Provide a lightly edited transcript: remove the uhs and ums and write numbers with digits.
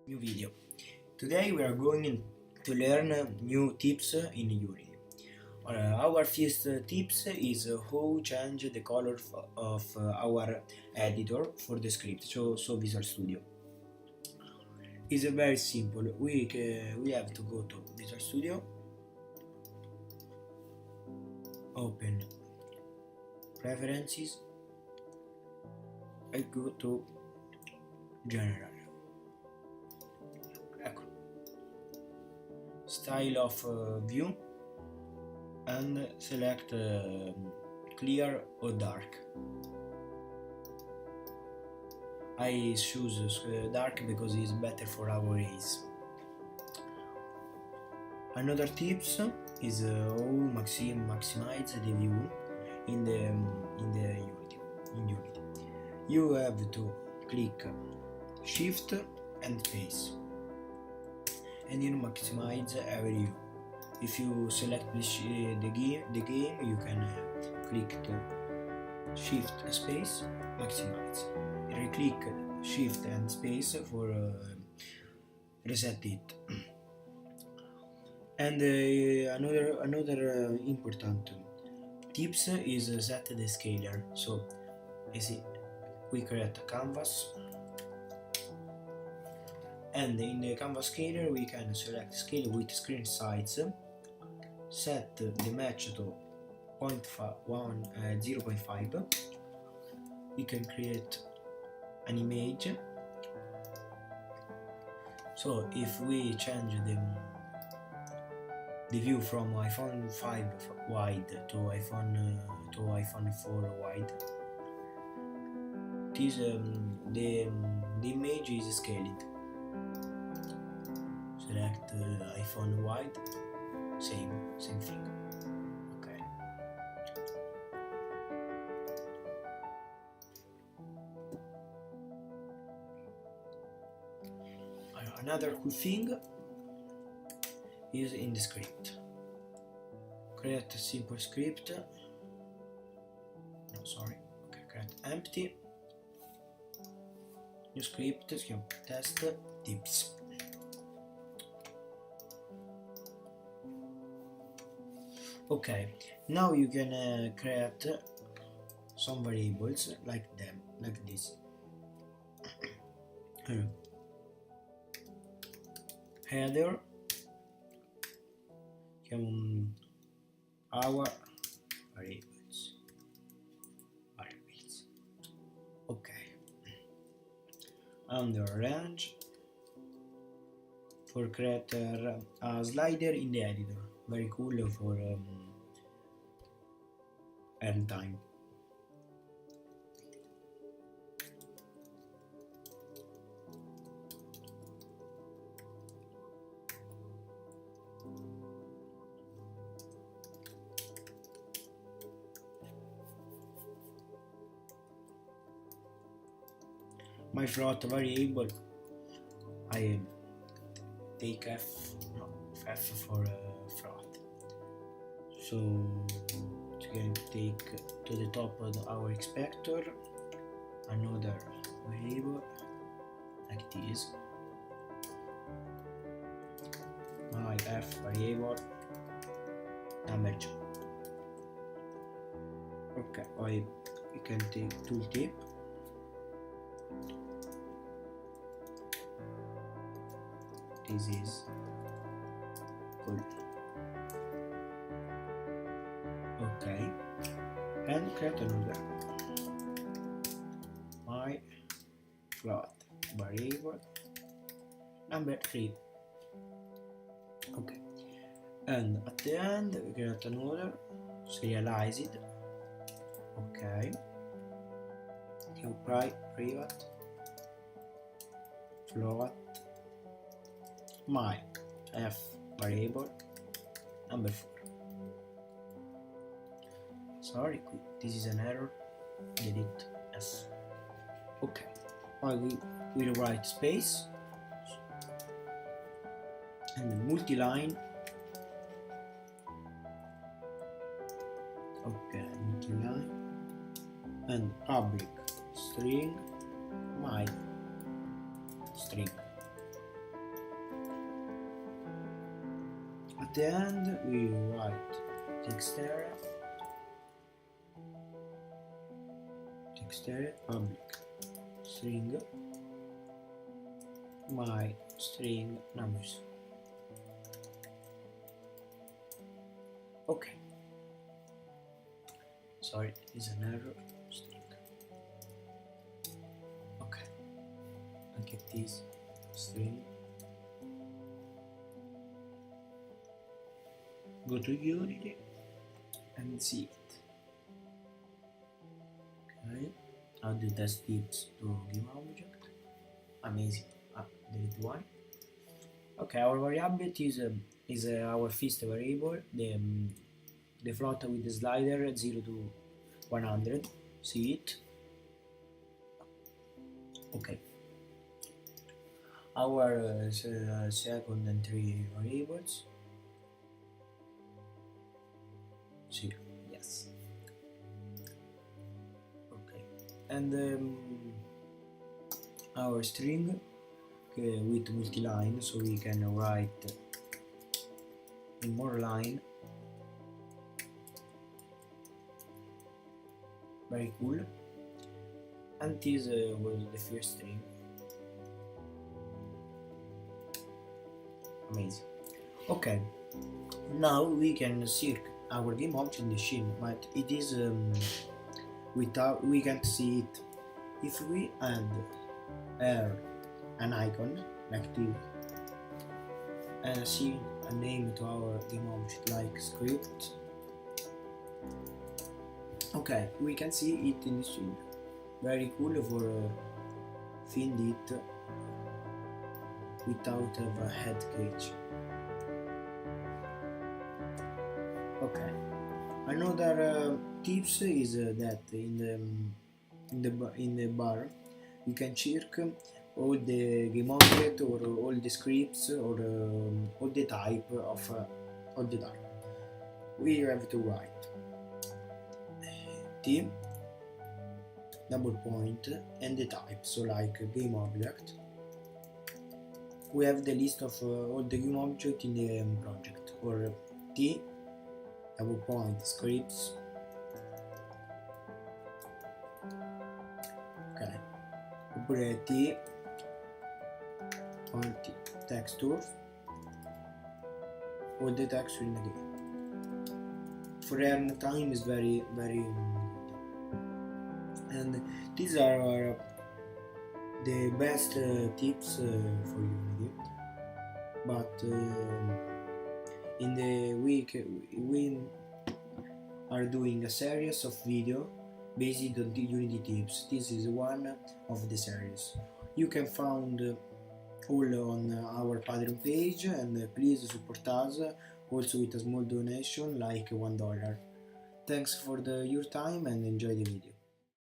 New video. Today we are going to learn new tips in Unity. Our first tips is how change the color of our editor for the script, so Visual Studio. It's very simple. We have to go to Visual Studio, open Preferences, and go to General. Style of view, and select clear or dark. I choose dark because it's better for our eyes. Another tips is how maximize the view in Unity. You have to click Shift and Space, and you maximize every view. If you select the game, you can click the Shift Space, maximize. Click Shift and Space for reset it. And another important tips is set the scaler. So we create a canvas, and in the canvas scaler we can select scale with screen size, set the match to 0.5. We can create an image. So if we change the view from iPhone 5 wide to iPhone 4 wide, the image is scaled. Select iPhone wide, same thing. Okay. Another cool thing is in the script. Create a simple script. Create empty. New script, test tips. Okay, now you can create some variables like this. Header, our variables. Okay. Under range, for create a slider in the editor. Very cool for earn time. My float variable, I take F for float. So it's going to take to the top of our expector another variable like this. My F variable number 2. Okay, we can take tooltip. This is cool. Okay, and create another my float variable number 3. Okay, and at the end we create another serialized. Okay, private float my F variable number 4. Sorry, this is an error. Delete S. Okay, I will write space and multi-line. Okay, multi-line and public string my string. at the end we write text area public string my string numbers. Okay, sorry, it's an error. String. Okay, I get this string. Go to Unity and see it. Okay, add the test tips to game object. Amazing. Delete one. Okay, our variable is our first variable, the float with the slider 0 to 100. See it? Okay. Our second and three variables. See, yes. Okay, and our string with multi-line, so we can write in more line. Very cool. And this was the first string. Amazing. Okay, now we can see our game object in the scene, but it is without, we can't see it. If we add an icon like this and assign a name to our game object like script, okay, we can see it in the scene. Very cool for find it without a head cage. Okay, another tips is that in the bar you can check all the game object or all the scripts or all the type of all the type. We have to write T double point and the type, so like game object. We have the list of all the game object in the project, or T double point scripts. Ok, oppure T point textures, all the texture in the game. For earn time is very good. And these are the best tips for Unity, but in the week we are doing a series of video based on the Unity tips. This is one of the series. You can find all on our Patreon page, and please support us also with a small donation like $1. Thanks for your time and enjoy the video.